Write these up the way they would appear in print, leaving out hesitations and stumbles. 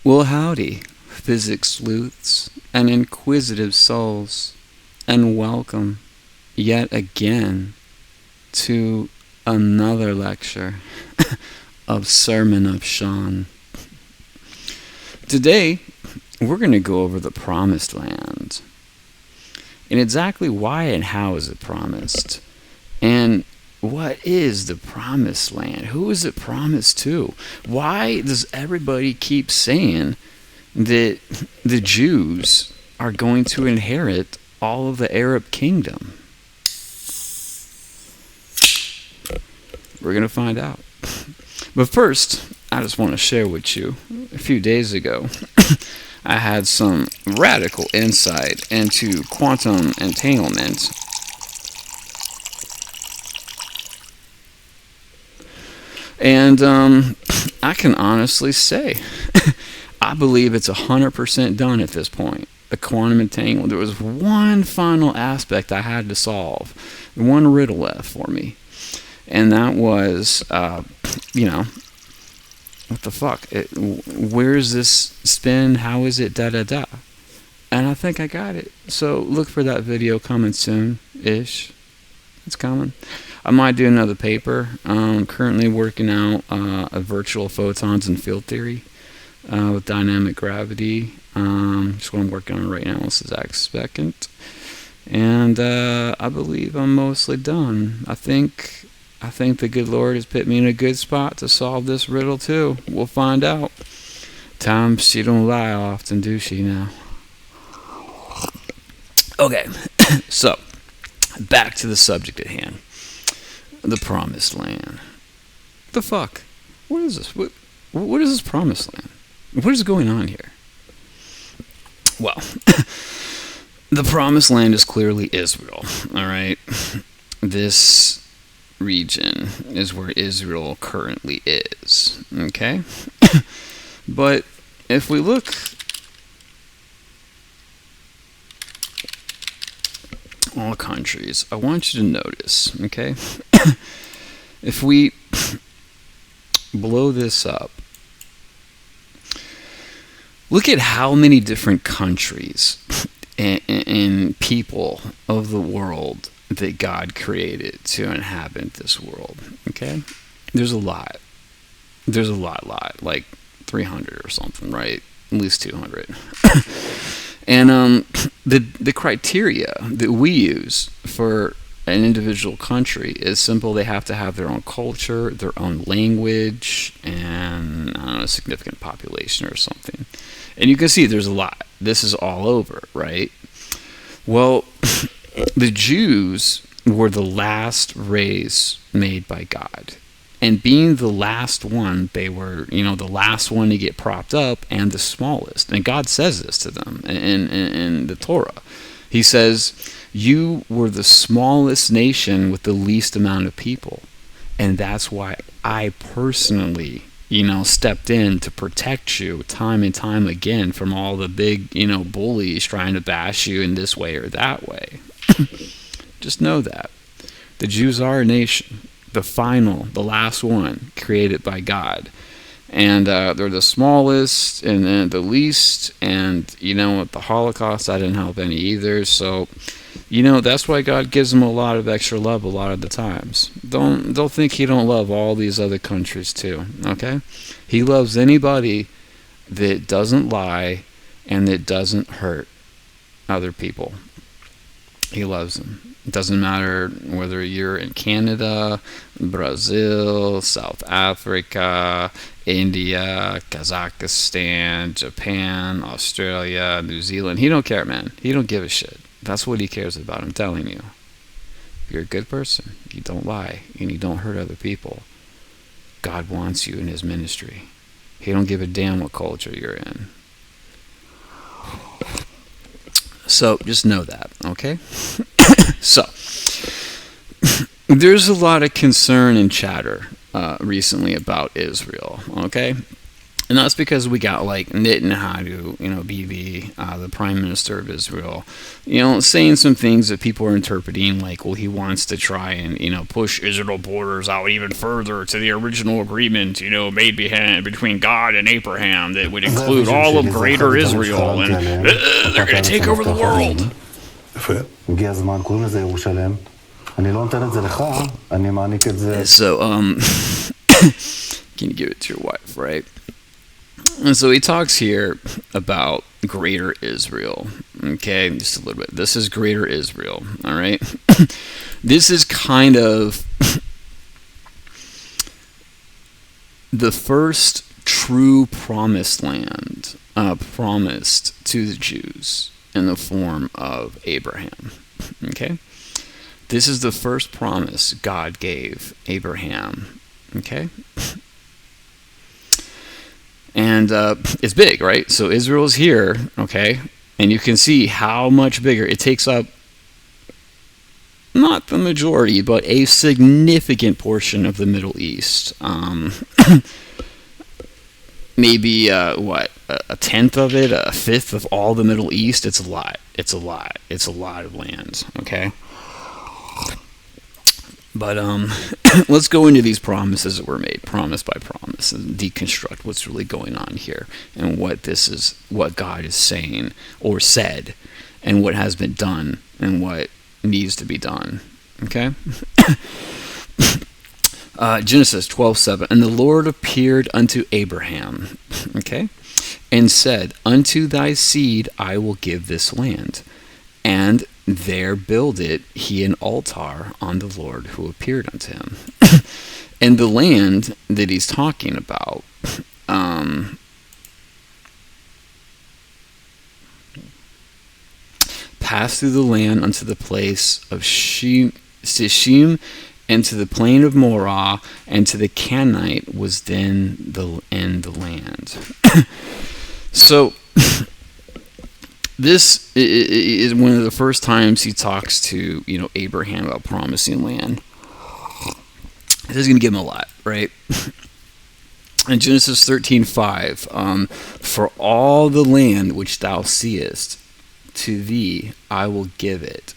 Well, howdy, physics sleuths and inquisitive souls, and welcome yet again to another lecture of Sermon of Sean. Today, we're going to go over the Promised Land, and exactly why and how is it promised, and what is the Promised Land? Who is it promised to? Why does everybody keep saying that the Jews are going to inherit all of the Arab kingdom? We're going to find out. But first, I just want to share with you, a few days ago, I had some radical insight into quantum entanglement. And I can honestly say, I believe it's 100% done at this point. The quantum entanglement. There was one final aspect I had to solve, one riddle left for me, and that was, what the fuck? Where is this spin? How is it? Da da da. And I think I got it. So look for that video coming soon-ish. It's coming. I might do another paper. Currently working out a virtual photons and field theory with dynamic gravity. Just what I'm working on right now. This exact second. And I believe I'm mostly done. I think the good Lord has put me in a good spot to solve this riddle too. We'll find out. Time, she don't lie often, do she now? Okay, so back to the subject at hand. The Promised Land. The fuck? What is this? What is this Promised Land? What is going on here? Well, the Promised Land is clearly Israel, alright? This region is where Israel currently is, okay? But if we look all countries, I want you to notice, okay? If we blow this up, look at how many different countries and people of the world that God created to inhabit this world, okay? There's a lot. There's a lot, like 300 or something, right? At least 200. And the criteria that we use for an individual country is simple. They have to have their own culture, their own language, and I don't know, a significant population or something. And you can see there's a lot. This is all over, right? Well, the Jews were the last race made by God. And being the last one, they were, the last one to get propped up and the smallest. And God says this to them in the Torah. He says, you were the smallest nation with the least amount of people. And that's why I personally, stepped in to protect you time and time again from all the big, bullies trying to bash you in this way or that way. Just know that. The Jews are a nation. The last one created by God. And they're the smallest and the least. And, with the Holocaust, that didn't help any either. So, that's why God gives them a lot of extra love a lot of the times. Don't think he don't love all these other countries too, okay? He loves anybody that doesn't lie and that doesn't hurt other people. He loves them. It doesn't matter whether you're in Canada, Brazil, South Africa, India, Kazakhstan, Japan, Australia, New Zealand. He don't care, man. He don't give a shit. That's what he cares about, I'm telling you. If you're a good person, you don't lie, and you don't hurt other people, God wants you in his ministry. He don't give a damn what culture you're in. So, just know that, okay? So, there's a lot of concern and chatter recently about Israel, okay? And that's because we got like Netanyahu, the prime minister of Israel, saying some things that people are interpreting like, well, he wants to try and, push Israel borders out even further to the original agreement, made between God and Abraham that would include all of greater Israel, and they're going to take over the world. So, can you give it to your wife, right? And so he talks here about greater Israel. Okay, just a little bit. This is greater Israel, all right? This is kind of the first true promised land promised to the Jews in the form of Abraham. Okay? This is the first promise God gave Abraham. Okay? And it's big, right? So Israel's here, okay? And you can see how much bigger. It takes up not the majority, but a significant portion of the Middle East. Maybe, a tenth of it, a fifth of all the Middle East. It's a lot. It's a lot. It's a lot of land, okay? But let's go into these promises that were made, promise by promise, and deconstruct what's really going on here and what this is, what God is saying or said, and what has been done and what needs to be done. Okay? Genesis 12:7. And the Lord appeared unto Abraham, okay, and said, Unto thy seed I will give this land, and there builded he an altar on the Lord who appeared unto him. And the land that he's talking about, passed through the land unto the place of Shishim, and to the plain of Morah, and to the Canaanite was then the land. So this is one of the first times he talks to, Abraham about promising land. This is going to give him a lot, right? In Genesis 13:5, for all the land which thou seest, to thee I will give it,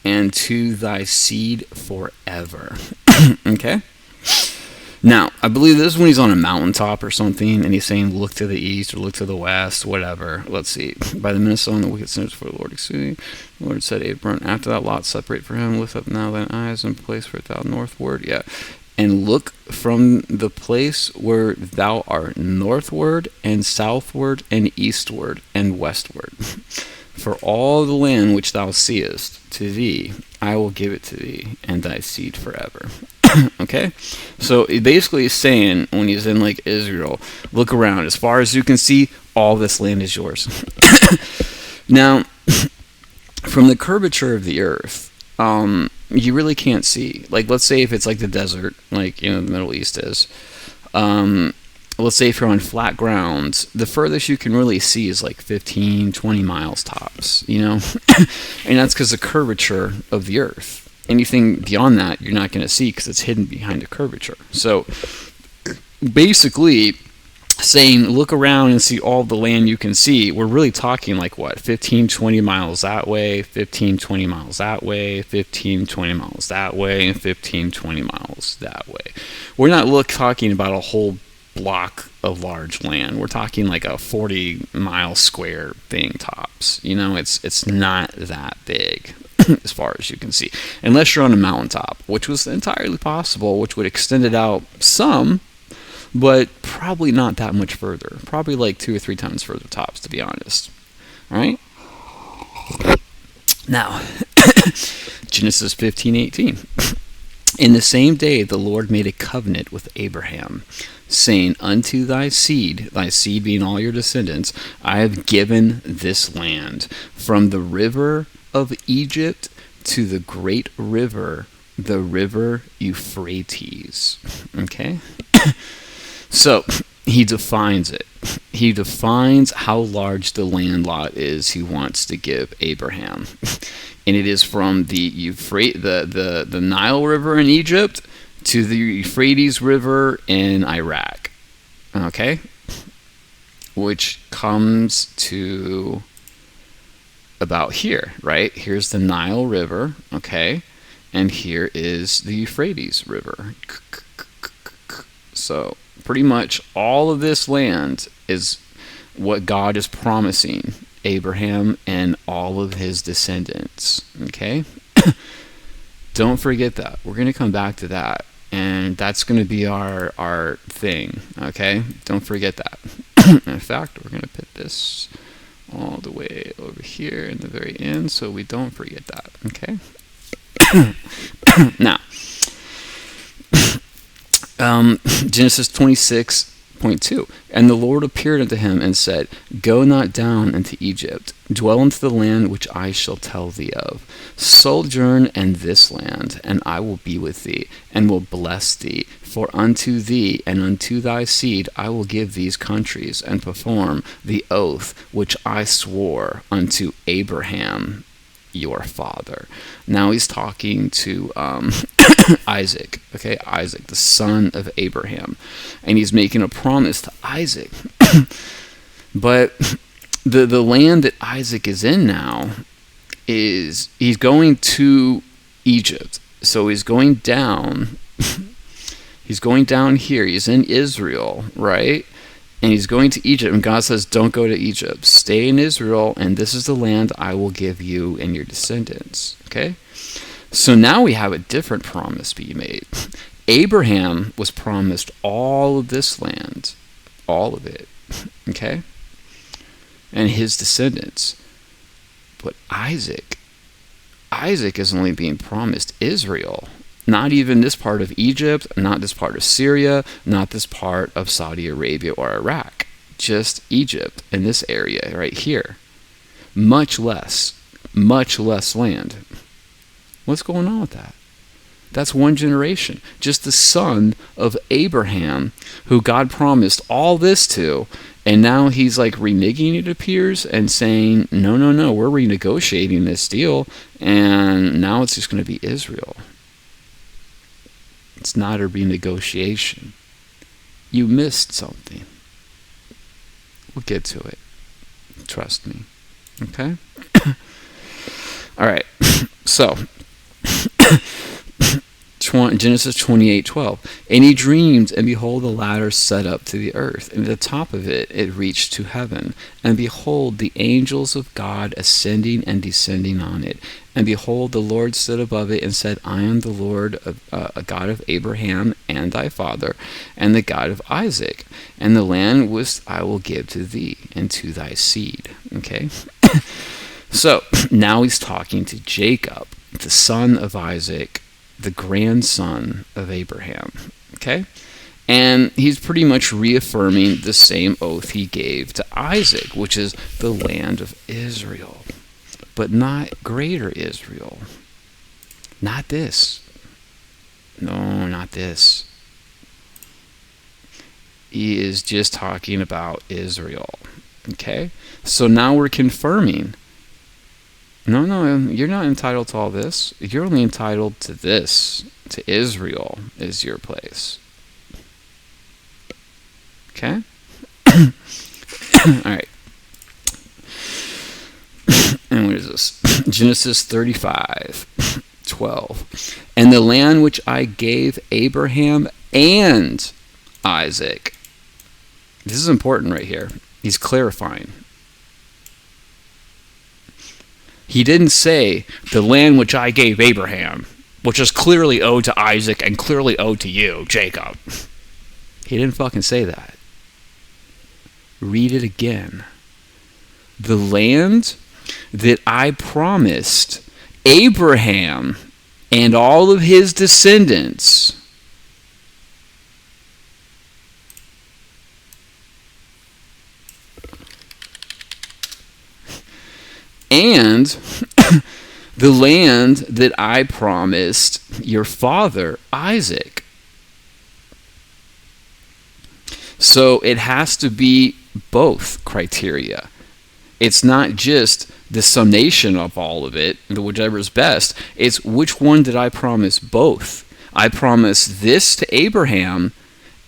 and to thy seed forever. Okay? Now, I believe this is when he's on a mountaintop or something, and he's saying, look to the east or look to the west, whatever. Let's see. By the Minnesota, the wicked sinners for the Lord exceeding. The Lord said, Abram, after that lot separate for him, lift up now thine eyes and place where thou northward. Yeah. And look from the place where thou art northward and southward and eastward and westward. For all the land which thou seest, to thee I will give it to thee, and thy seed forever. Okay? So he basically is saying, when he's in like Israel, look around. As far as you can see, all this land is yours. Now, from the curvature of the earth, you really can't see. Like, let's say if it's like the desert, like, the Middle East is. Let's say if you're on flat ground, the furthest you can really see is like 15, 20 miles tops, And that's because the curvature of the earth. Anything beyond that, you're not going to see because it's hidden behind a curvature. So, basically, saying look around and see all the land you can see, we're really talking like what, 15, 20 miles that way, 15, 20 miles that way, 15, 20 miles that way, and 15, 20 miles that way. We're not talking about a whole block of large land. We're talking like a 40-mile square thing tops. It's not that big as far as you can see, unless you're on a mountaintop, which was entirely possible, which would extend it out some, but probably not that much further. Probably like 2 or 3 times further tops, to be honest. All right? Now, Genesis 15:18. In the same day the Lord made a covenant with Abraham, saying, Unto thy seed being all your descendants, I have given this land, from the river of Egypt to the great river, the river Euphrates. Okay? So, he defines it. He defines how large the land lot is he wants to give Abraham. And it is from the the Nile River in Egypt to the Euphrates River in Iraq. Okay? which comes to about here, right? Here's the Nile River, okay? And here is the Euphrates River. So pretty much all of this land is what God is promising Abraham and all of his descendants, okay? Don't forget that. We're going to come back to that, and that's going to be our thing, okay? Don't forget that. In fact, we're going to put this all the way over here in the very end so we don't forget that, okay? Now, Genesis 26:2. And the Lord appeared unto him and said, Go not down into Egypt, dwell into the land which I shall tell thee of. Sojourn in this land, and I will be with thee, and will bless thee. For unto thee and unto thy seed I will give these countries, and perform the oath which I swore unto Abraham your father. Now he's talking to Isaac, okay? Isaac, the son of Abraham. And he's making a promise to Isaac. But the land that Isaac is in now is, he's going to Egypt. So he's going down, he's going down here. He's in Israel, right? And he's going to Egypt, and God says, don't go to Egypt. Stay in Israel, and this is the land I will give you and your descendants. Okay? So now we have a different promise being made. Abraham was promised all of this land. All of it. Okay? And his descendants. But Isaac is only being promised Israel. Not even this part of Egypt, not this part of Syria, not this part of Saudi Arabia or Iraq. Just Egypt in this area right here. Much less land. What's going on with that? That's one generation. Just the son of Abraham, who God promised all this to, and now he's like reneging, it appears, and saying, no, we're renegotiating this deal, and now it's just going to be Israel. It's not a renegotiation. You missed something. We'll get to it. Trust me. Okay? All right. So, Genesis 28:12. And he dreamed, and behold, the ladder set up to the earth, and at the top of it reached to heaven. And behold, the angels of God ascending and descending on it. And behold, the Lord stood above it and said, I am the Lord, a God of Abraham and thy father, and the God of Isaac. And the land I will give to thee and to thy seed. Okay? So, now he's talking to Jacob, the son of Isaac, the grandson of Abraham. Okay? And he's pretty much reaffirming the same oath he gave to Isaac, which is the land of Israel. But not greater Israel. Not this. No, not this. He is just talking about Israel. Okay? So now we're confirming. No, you're not entitled to all this. You're only entitled to this. To Israel is your place. Okay? Alright. And what is this? Genesis 35:12. And the land which I gave Abraham and Isaac. This is important right here. He's clarifying. He didn't say the land which I gave Abraham, which is clearly owed to Isaac and clearly owed to you, Jacob. He didn't fucking say that. Read it again. The land that I promised Abraham and all of his descendants. And the land that I promised your father, Isaac. So it has to be both criteria. It's not just the summation of all of it, whichever is best. It's which one did I promise both? I promised this to Abraham,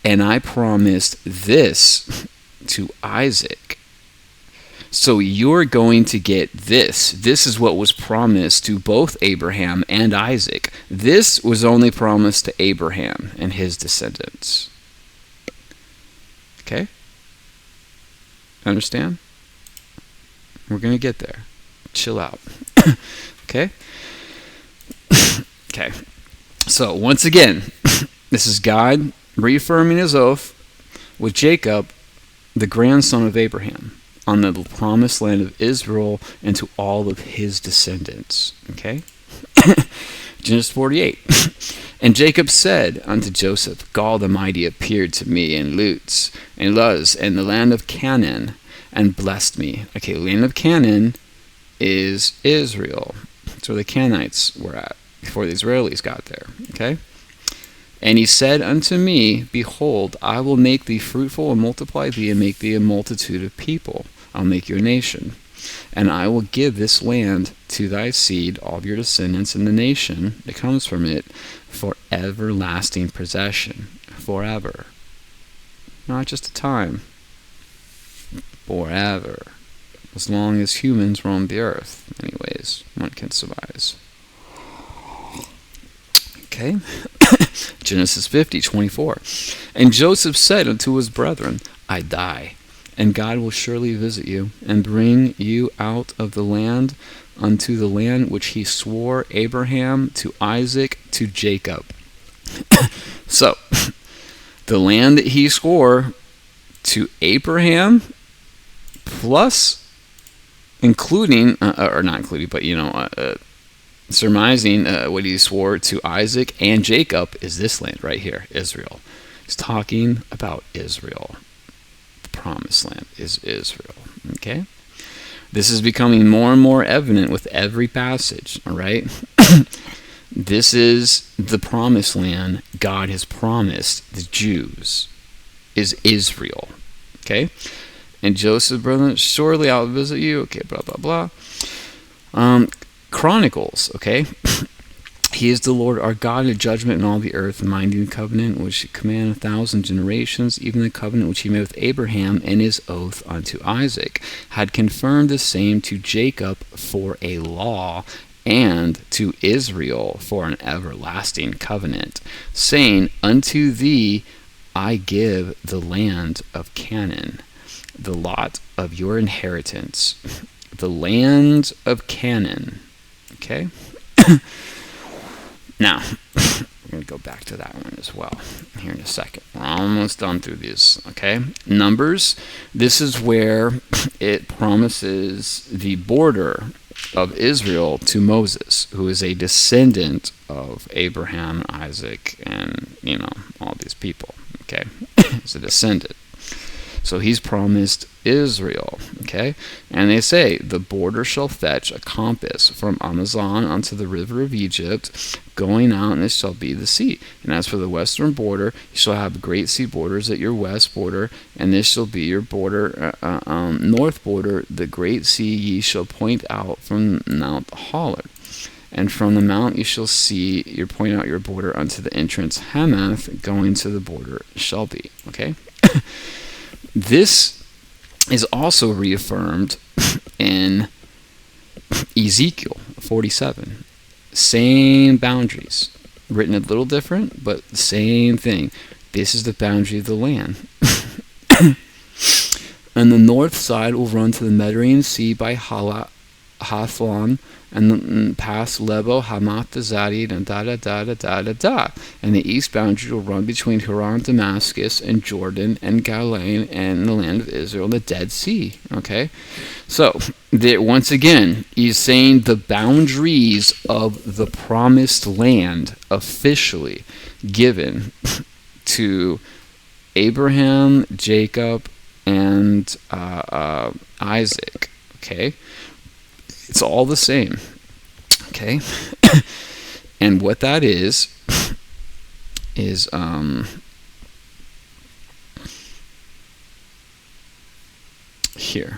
and I promised this to Isaac. So you're going to get this. This is what was promised to both Abraham and Isaac. This was only promised to Abraham and his descendants. Okay? Understand? We're going to get there. Chill out. Okay? Okay. So, once again, this is God reaffirming his oath with Jacob, the grandson of Abraham, on the promised land of Israel and to all of his descendants. Okay? Genesis 48. And Jacob said unto Joseph, God Almighty appeared to me in Luz, in the land of Canaan, and blessed me. Okay, the land of Canaan is Israel. That's where the Canaanites were at before the Israelis got there. Okay? And he said unto me, Behold, I will make thee fruitful and multiply thee and make thee a multitude of people. I'll make you a nation. And I will give this land to thy seed, all of your descendants, and the nation that comes from it, for everlasting possession, forever. Not just a time, forever. As long as humans roam the earth, anyways, one can survive. Okay? Genesis 50:24. And Joseph said unto his brethren, I die, and God will surely visit you, and bring you out of the land unto the land which he swore Abraham, to Isaac, to Jacob. So, the land that he swore to Abraham, plus including, or not including, but surmising what he swore to Isaac and Jacob, is this land right here, Israel. He's talking about Israel. The promised land is Israel. Okay? This is becoming more and more evident with every passage. All right? This is the promised land God has promised the Jews, is Israel. Okay? And Joseph, brother, surely I'll visit you. Okay, blah, blah, blah. Chronicles, okay? He is the Lord our God in judgment in all the earth, minding the covenant which he commanded 1,000 generations, even the covenant which he made with Abraham and his oath unto Isaac, had confirmed the same to Jacob for a law, and to Israel for an everlasting covenant, saying, Unto thee I give the land of Canaan, the lot of your inheritance, the land of Canaan. Okay? Now, we're going to go back to that one as well here in a second. We're almost done through these. Okay? Numbers, this is where it promises the border of Israel to Moses, who is a descendant of Abraham, Isaac, and, all these people. Okay? He's a descendant. So he's promised Israel, okay? And they say, the border shall fetch a compass from Amazon unto the river of Egypt, going out, and it shall be the sea. And as for the western border, you shall have great sea borders at your west border, and this shall be your border, north border, the great sea ye shall point out from Mount Holland. And from the mount you shall see, you point out your border unto the entrance Hamath, going to the border shall be, okay? This is also reaffirmed in Ezekiel 47. Same boundaries. Written a little different, but the same thing. This is the boundary of the land. And the north side will run to the Mediterranean Sea by Hathlon, and past Lebo, Hamath, Zadid, and da. And the east boundary will run between Haran, Damascus, and Jordan, and Galilee, and the land of Israel, and the Dead Sea. Okay? So, once again, he's saying the boundaries of the promised land officially given to Abraham, Jacob, and Isaac. Okay? It's all the same. Okay? And what that is here.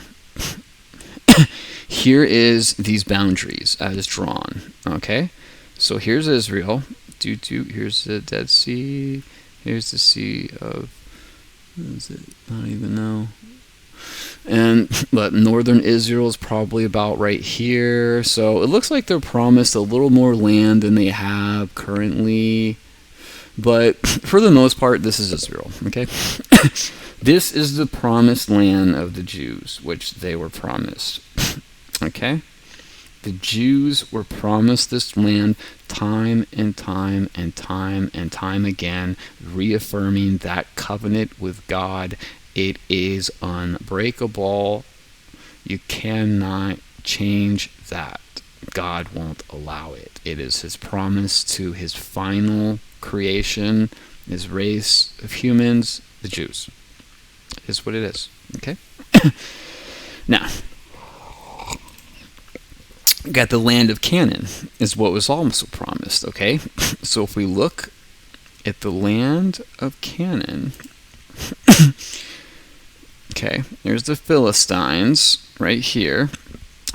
Here is these boundaries as drawn. Okay? So here's Israel. Here's the Dead Sea. Here's the Sea of, what is it? I don't even know. But northern Israel is probably about right here. So it looks like they're promised a little more land than they have currently. But for the most part, this is Israel, okay? This is the promised land of the Jews, which they were promised, okay? The Jews were promised this land time and time and time and time again, reaffirming that covenant with God. It is unbreakable. You cannot change that. God won't allow it. It is his promise to his final creation, his race of humans, the Jews. It is what it is. Okay? Now, got the land of Canaan is what was also promised. Okay? So if we look at the land of Canaan, okay, here's the Philistines right here.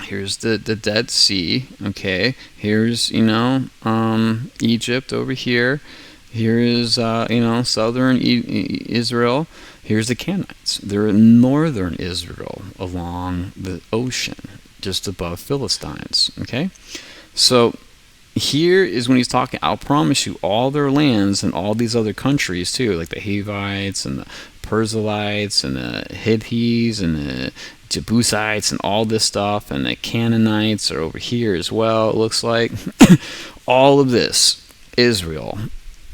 Here's the Dead Sea, okay? Here's, Egypt over here. Here is, southern Israel. Here's the Canaanites. They're in northern Israel along the ocean, just above Philistines, okay? So here is when he's talking, I'll promise you all their lands and all these other countries too, like the Hivites and the Perizzites and the Hittites and the Jebusites and all this stuff, and the Canaanites are over here as well, it looks like. All of this, Israel,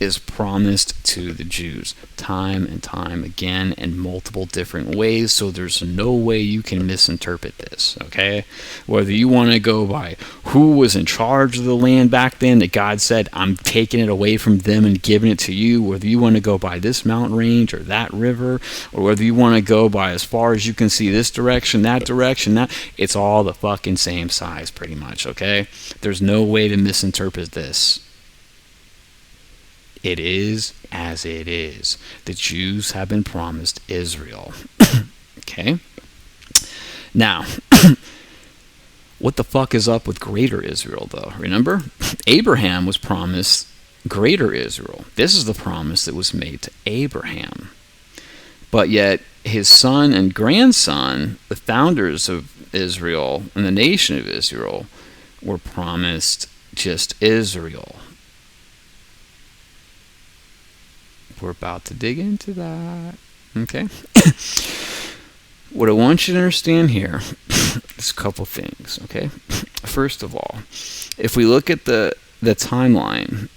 is promised to the Jews time and time again in multiple different ways, so there's no way you can misinterpret this, okay? Whether you want to go by who was in charge of the land back then, that God said, I'm taking it away from them and giving it to you, whether you want to go by this mountain range or that river, or whether you want to go by as far as you can see this direction, that, it's all the fucking same size pretty much, okay? There's no way to misinterpret this. It is as it is. The Jews have been promised Israel. Okay? Now, what the fuck is up with greater Israel, though? Remember? Abraham was promised greater Israel. This is the promise that was made to Abraham. But yet, his son and grandson, the founders of Israel and the nation of Israel, were promised just Israel. We're about to dig into that. Okay? What I want you to understand here is a couple things, okay? First of all, if we look at the timeline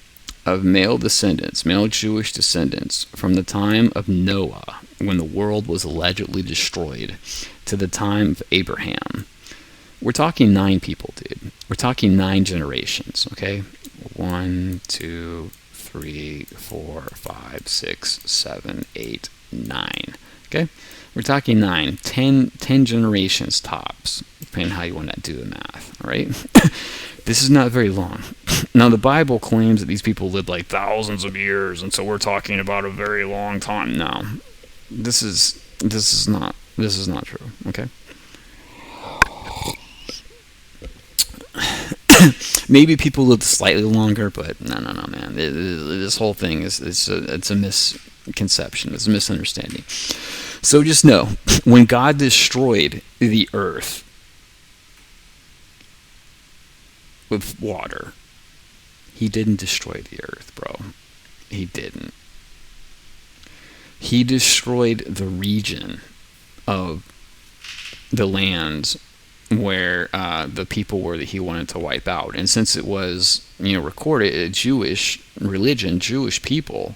of male Jewish descendants, from the time of Noah, when the world was allegedly destroyed, to the time of Abraham, we're talking 9 people, dude. We're talking 9 generations, okay? 1, 2, 3, 4, 5, 6, 7, 8, 9. Okay? We're talking 9, 10 generations tops, depending on how you want to do the math. All right? This is not very long. Now, the Bible claims that these people lived like thousands of years, and so we're talking about a very long time. No, this is not true. Okay? Maybe people lived slightly longer, but no, man. This whole thing is it's a misconception. It's a misunderstanding. So just know, when God destroyed the earth with water, he didn't destroy the earth, bro. He didn't. He destroyed the region of the lands where the people were that he wanted to wipe out. And since it was, recorded a Jewish religion, Jewish people,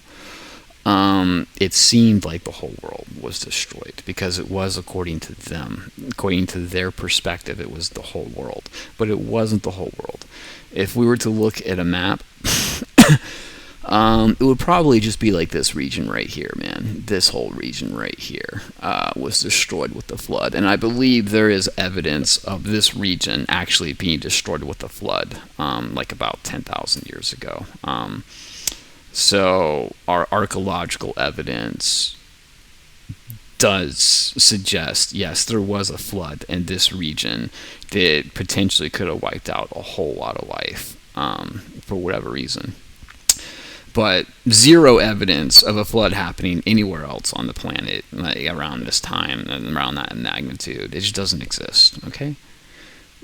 it seemed like the whole world was destroyed, because it was according to them, according to their perspective, it was the whole world. But it wasn't the whole world. If we were to look at a map, it would probably just be like this region right here, man. This whole region right here was destroyed with the flood. And I believe there is evidence of this region actually being destroyed with the flood, like about 10,000 years ago. So our archaeological evidence does suggest, yes, there was a flood in this region that potentially could have wiped out a whole lot of life for whatever reason. but zero evidence of a flood happening anywhere else on the planet like around this time and around that magnitude. It just doesn't exist. Okay,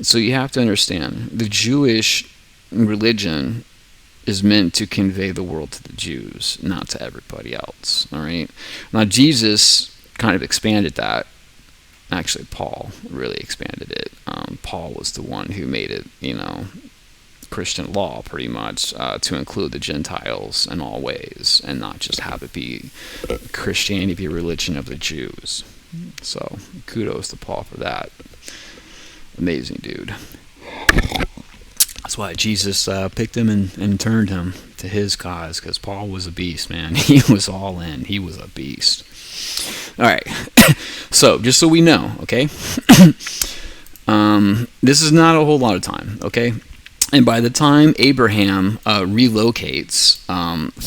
so you have to understand the Jewish religion is meant to convey the world to the Jews, not to everybody else. All right. Now Jesus kind of expanded that. Actually, Paul really expanded it. Paul was the one who made it, Christian law pretty much to include the Gentiles in all ways, and not just have it be Christianity be a religion of the Jews. So kudos to Paul for that. Amazing dude. That's why Jesus picked him and turned him to his cause, because Paul was a beast, man. He was all in. He was a beast. All right. So just so we know, okay, this is not a whole lot of time, okay? And by the time Abraham relocates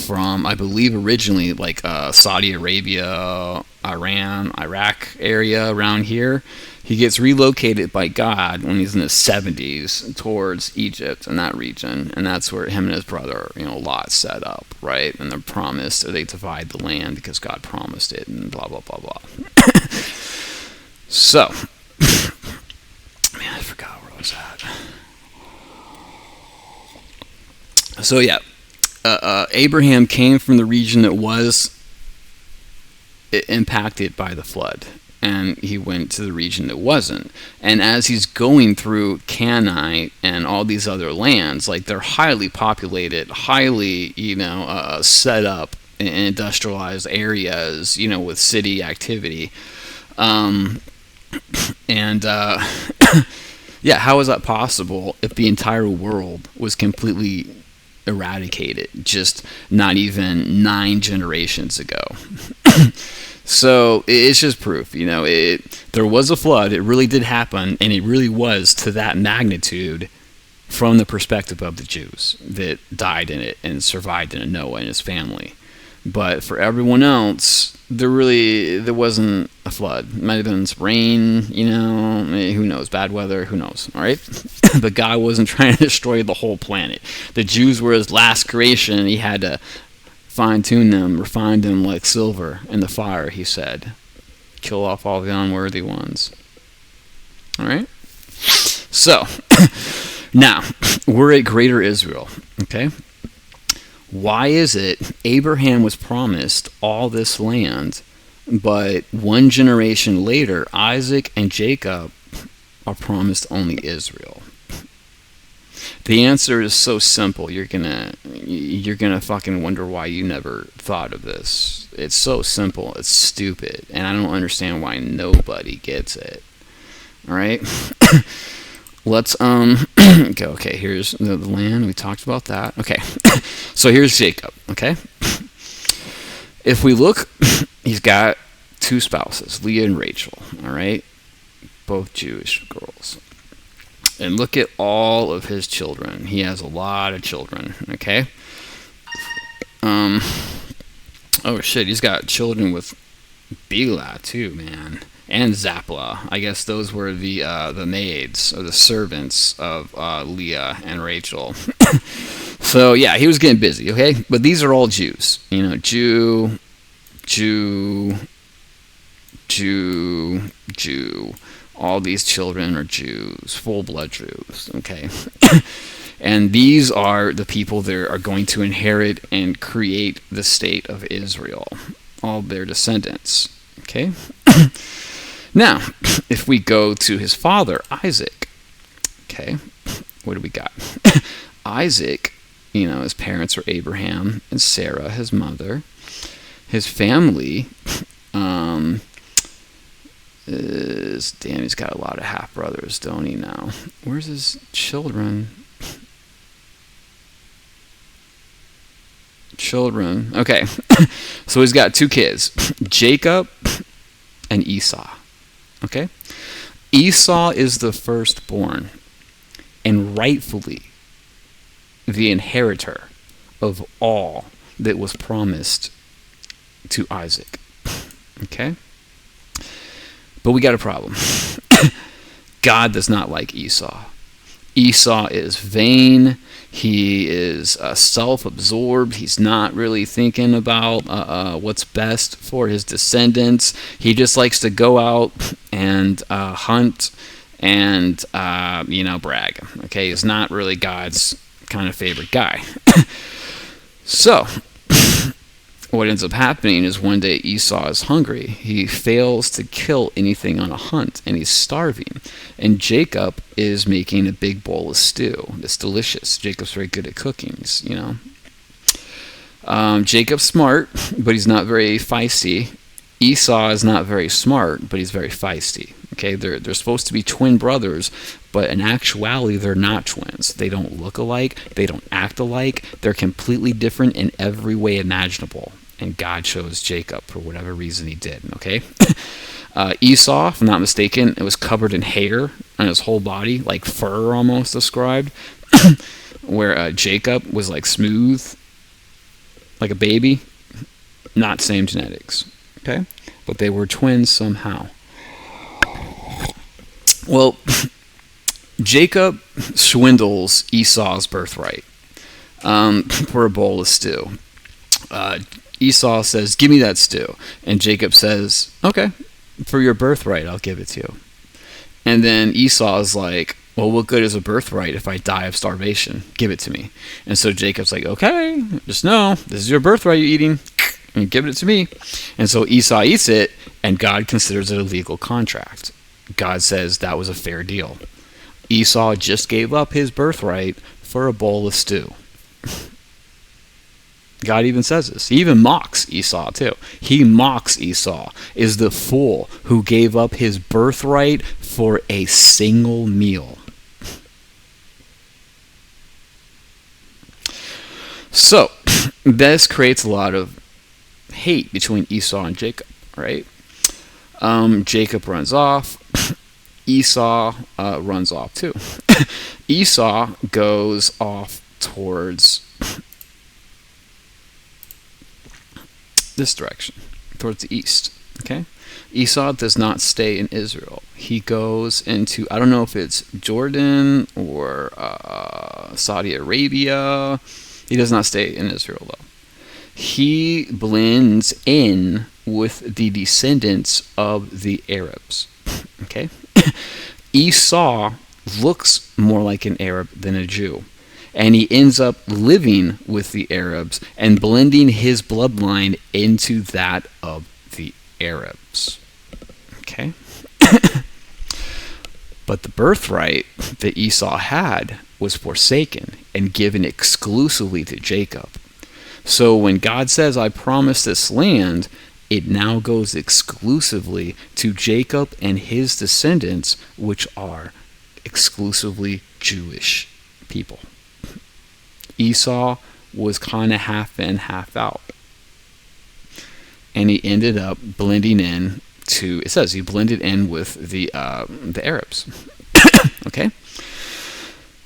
from, I believe originally like Saudi Arabia, Iran, Iraq area around here, he gets relocated by God when he's in his 70s towards Egypt and that region, and that's where him and his brother, Lot, set up, right? And they're promised, or they divide the land because God promised it, and blah blah blah blah. So, man, I forgot where I was at. So yeah, Abraham came from the region that was impacted by the flood, and he went to the region that wasn't. And as he's going through Canaanite and all these other lands, like they're highly populated, highly set up in industrialized areas, with city activity, yeah, how is that possible if the entire world was completely eradicated just not even 9 generations ago? So it's just proof, there was a flood, it really did happen, and it really was to that magnitude from the perspective of the Jews that died in it and survived in it, Noah and his family. But for everyone else, there wasn't a flood. It might have been some rain, who knows, bad weather, who knows, all right? But God wasn't trying to destroy the whole planet. The Jews were his last creation, and he had to fine-tune them, refine them like silver in the fire, he said. Kill off all the unworthy ones. All right? So, now, we're at Greater Israel, okay? Why is it Abraham was promised all this land, but 1 generation later, Isaac and Jacob are promised only Israel? The answer is so simple. You're gonna fucking wonder why you never thought of this. It's so simple. It's stupid, and I don't understand why nobody gets it. All right. Let's go. Okay, here's the land. We talked about that. Okay, so here's Jacob. Okay, if we look, he's got 2 spouses, Leah and Rachel. All right, both Jewish girls. And look at all of his children. He has a lot of children. Okay. Oh shit, he's got children with Bilhah too, man. And Zapla. I guess those were the maids or the servants of Leah and Rachel. So yeah, he was getting busy, okay? But these are all Jews. Jew. All these children are Jews, full-blood Jews, okay? And these are the people that are going to inherit and create the state of Israel, all their descendants, okay? Now, if we go to his father, Isaac, okay, what do we got? Isaac, his parents were Abraham and Sarah, his mother. His family, he's got a lot of half-brothers, don't he now? Where's his children? Okay. So he's got 2 kids, Jacob and Esau. Okay? Esau is the firstborn and rightfully the inheritor of all that was promised to Isaac. Okay? But we got a problem. God does not like Esau. Esau is vain. He is self-absorbed. He's not really thinking about what's best for his descendants. He just likes to go out and hunt and brag. Okay, he's not really God's kind of favorite guy. So what ends up happening is one day Esau is hungry. He fails to kill anything on a hunt, and he's starving. And Jacob is making a big bowl of stew. It's delicious. Jacob's very good at cooking, Jacob's smart, but he's not very feisty. Esau is not very smart, but he's very feisty. Okay, they're supposed to be twin brothers, but in actuality, they're not twins. They don't look alike. They don't act alike. They're completely different in every way imaginable. And God chose Jacob for whatever reason he did, okay? Esau, if I'm not mistaken, it was covered in hair on his whole body, like fur almost described, where Jacob was like smooth, like a baby. Not same genetics, okay? But they were twins somehow. Well, Jacob swindles Esau's birthright for a bowl of stew. Esau says, "Give me that stew." And Jacob says, "Okay, for your birthright, I'll give it to you." And then Esau is like, "Well, what good is a birthright if I die of starvation? Give it to me." And so Jacob's like, "Okay, just know, this is your birthright you're eating, and give it to me." And so Esau eats it, and God considers it a legal contract. God says that was a fair deal. Esau just gave up his birthright for a bowl of stew. God even says this. He even mocks Esau too. He mocks Esau is the fool who gave up his birthright for a single meal. So, this creates a lot of hate between Esau and Jacob, right? Jacob runs off. Esau runs off too. Esau goes off towards this direction, towards the east. Okay, Esau does not stay in Israel. He goes into, I don't know if it's Jordan or Saudi Arabia. He does not stay in Israel though. He blends in with the descendants of the Arabs. Okay, Esau looks more like an Arab than a Jew. And he ends up living with the Arabs and blending his bloodline into that of the Arabs. Okay? But the birthright that Esau had was forsaken and given exclusively to Jacob. So when God says, "I promise this land," it now goes exclusively to Jacob and his descendants, which are exclusively Jewish people. Esau was kind of half in, half out. And he ended up blending in to, it says he blended in with the Arabs. Okay?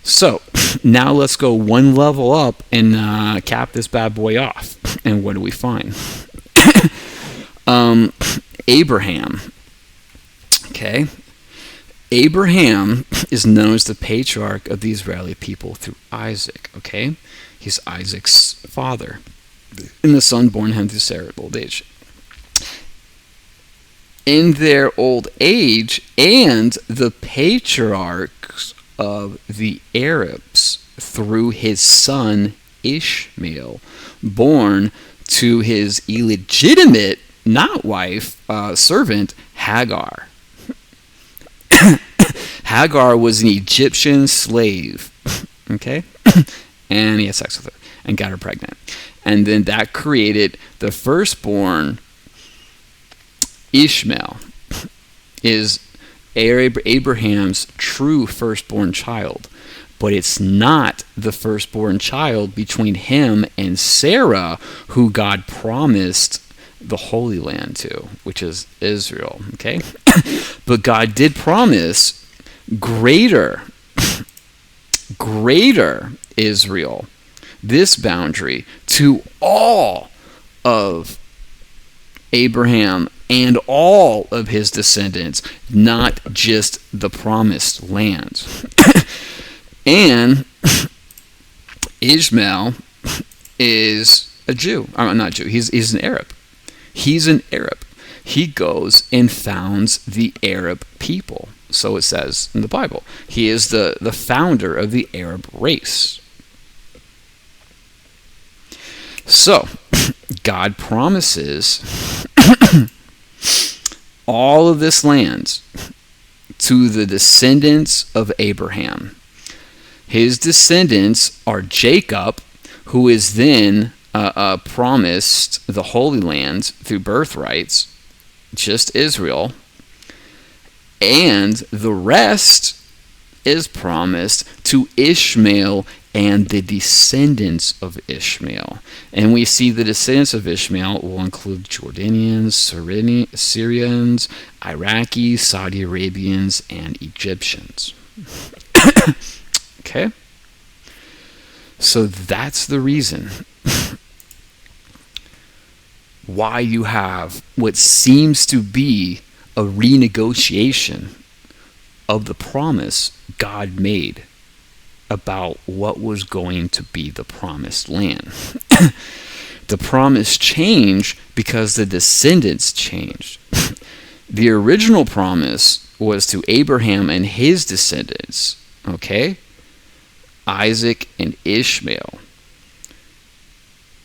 So, now let's go one level up and cap this bad boy off. And what do we find? Abraham. Okay? Abraham is known as the patriarch of the Israeli people through Isaac, okay? He's Isaac's father, and the son born him through Sarah's old age. In their old age, and the patriarchs of the Arabs through his son Ishmael, born to his illegitimate, not wife, servant, Hagar. Hagar was an Egyptian slave, okay? And he had sex with her and got her pregnant. And then that created the firstborn. Ishmael is Abraham's true firstborn child, but it's not the firstborn child between him and Sarah, who God promised the Holy Land to, which is Israel, okay? But God did promise greater Israel, this boundary, to all of Abraham and all of his descendants, not just the promised land. And Ishmael is a Jew. Not Jew. He's an Arab. He's an Arab. He goes and founds the Arab people. So it says in the Bible. He is the founder of the Arab race. So, God promises all of this land to the descendants of Abraham. His descendants are Jacob, who is then promised the Holy Land through birthrights, just Israel, and the rest is promised to Ishmael and the descendants of Ishmael. And we see the descendants of Ishmael will include Jordanians, Syrians, Iraqis, Saudi Arabians, and Egyptians. Okay? So that's the reason why you have what seems to be a renegotiation of the promise God made about what was going to be the promised land. The promise changed because the descendants changed. The original promise was to Abraham and his descendants, okay? Isaac and Ishmael.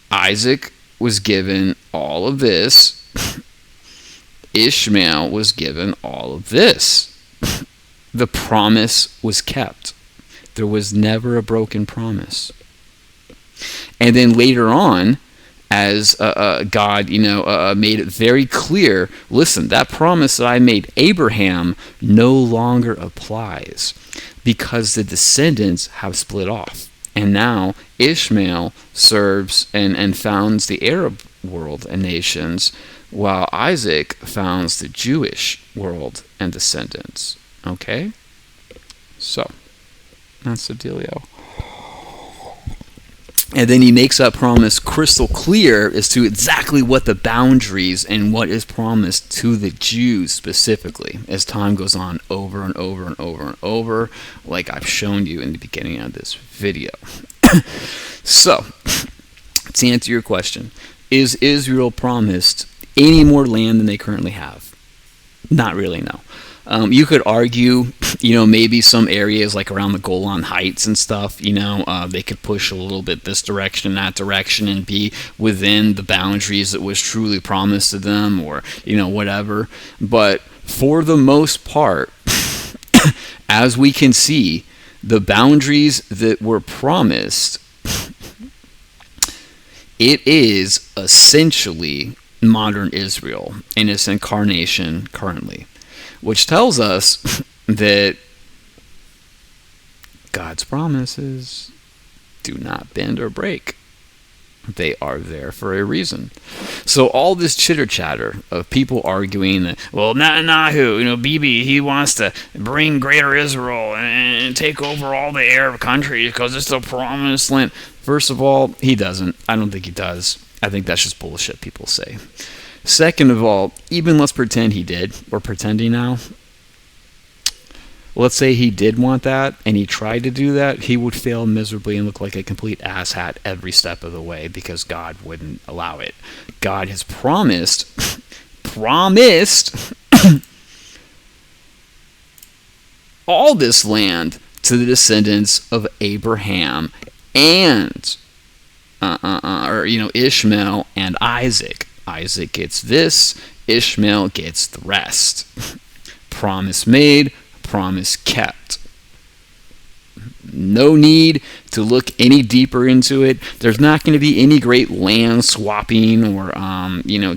Isaac was given all of this. Ishmael was given all of this. The promise was kept. There was never a broken promise. And then later on, as God, made it very clear, listen, that promise that I made Abraham no longer applies because the descendants have split off. And now Ishmael serves and founds the Arab world and nations, while Isaac founds the Jewish world and descendants. Okay? So, that's the dealio. And then he makes that promise crystal clear as to exactly what the boundaries and what is promised to the Jews specifically as time goes on over and over and over and over, like I've shown you in the beginning of this video. So, to answer your question, is Israel promised any more land than they currently have? Not really, no. You could argue, maybe some areas like around the Golan Heights and stuff, they could push a little bit this direction and that direction and be within the boundaries that was truly promised to them, or, whatever. But for the most part, as we can see, the boundaries that were promised, it is essentially modern Israel in its incarnation currently, which tells us that God's promises do not bend or break. They are there for a reason. So all this chitter-chatter of people arguing that, well, Netanyahu, Bibi, he wants to bring Greater Israel and take over all the Arab countries because it's the promised land. First of all, he doesn't. I don't think he does. I think that's just bullshit people say. Second of all, even let's pretend he did. We're pretending now. Let's say he did want that, and he tried to do that. He would fail miserably and look like a complete asshat every step of the way because God wouldn't allow it. God has promised all this land to the descendants of Abraham and Ishmael and Isaac. Isaac gets this, Ishmael gets the rest. Promise made, promise kept. No need to look any deeper into it. There's not going to be any great land swapping or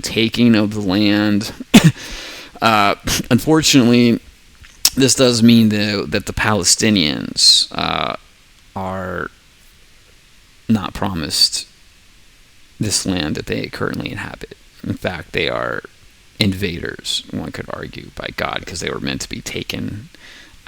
taking of the land. Unfortunately, this does mean that the Palestinians are not promised this land that they currently inhabit. In fact, they are invaders, one could argue, by God, because they were meant to be taken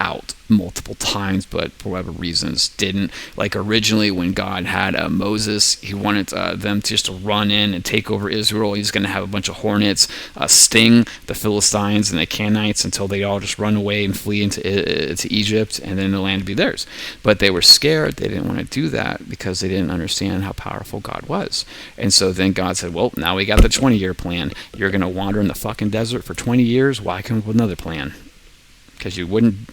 out multiple times, but for whatever reasons didn't. Like originally when God had Moses, he wanted them just to run in and take over Israel. He's going to have a bunch of hornets sting the Philistines and the Canaanites until they all just run away and flee into Egypt, and then the land would be theirs. But they were scared. They didn't want to do that because they didn't understand how powerful God was. And so then God said, well, now we got the 20-year plan. You're going to wander in the fucking desert for 20 years. Why come up with another plan? Because you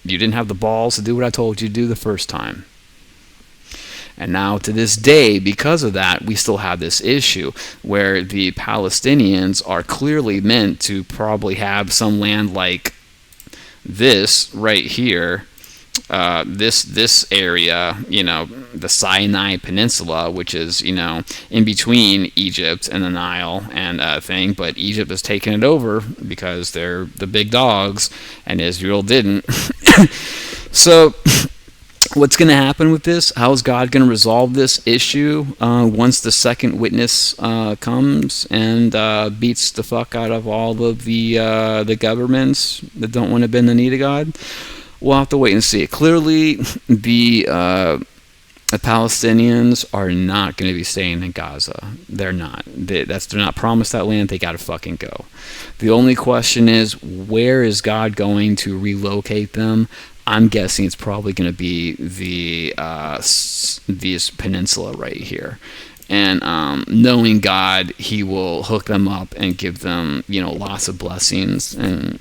didn't have the balls to do what I told you to do the first time. And now to this day, because of that, we still have this issue where the Palestinians are clearly meant to probably have some land like this right here, this area, the Sinai Peninsula, which is, in between Egypt and the Nile and thing, but Egypt has taken it over because they're the big dogs, and Israel didn't. So what's going to happen with this? How is God going to resolve this issue once the second witness comes and beats the fuck out of all of the governments that don't want to bend the knee to God? We'll have to wait and see. Clearly, the Palestinians are not going to be staying in Gaza. They're not. They're not promised that land. They got to fucking go. The only question is, where is God going to relocate them? I'm guessing it's probably going to be this peninsula right here. And knowing God, he will hook them up and give them, lots of blessings, and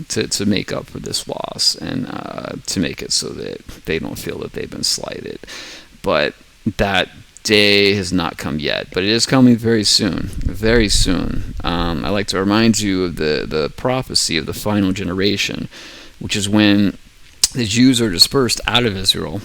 to make up for this loss, and to make it so that they don't feel that they've been slighted. But that day has not come yet, but it is coming very soon. Very soon. I like to remind you of the prophecy of the final generation, which is when the Jews are dispersed out of Israel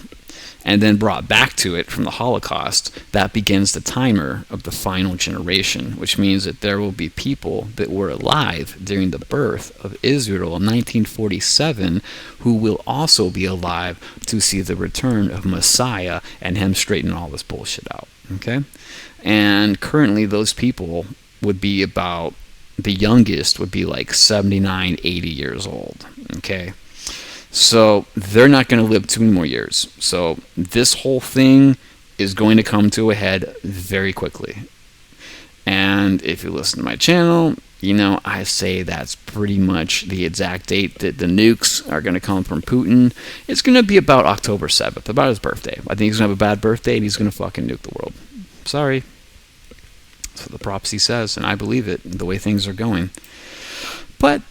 and then brought back to it from the Holocaust. That begins the timer of the final generation, which means that there will be people that were alive during the birth of Israel in 1947 who will also be alive to see the return of Messiah and him straighten all this bullshit out. Okay? And currently those people would be about, the youngest would be like 79, 80 years old. Okay? So they're not going to live too many more years. So this whole thing is going to come to a head very quickly. And if you listen to my channel, I say that's pretty much the exact date that the nukes are going to come from Putin. It's going to be about October 7th, about his birthday. I think he's going to have a bad birthday and he's going to fucking nuke the world. Sorry. That's what the prophecy says, and I believe it, the way things are going. But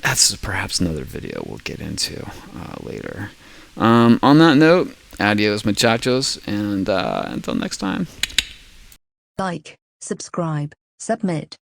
that's perhaps another video we'll get into later. On that note, adios muchachos, and until next time. Like, subscribe, submit.